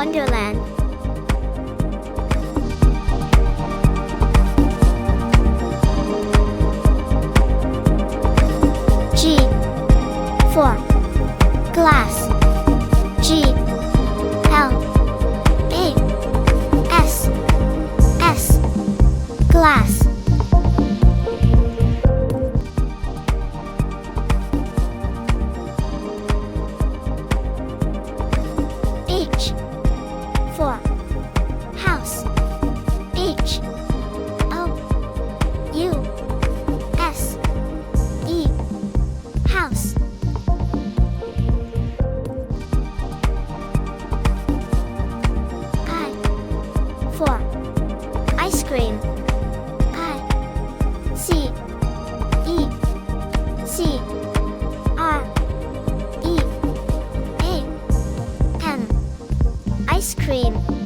Wonderland. G for glass. G L A S S glass. H for house. H O U S E house. I for ice cream. I C E C R E A M ice cream.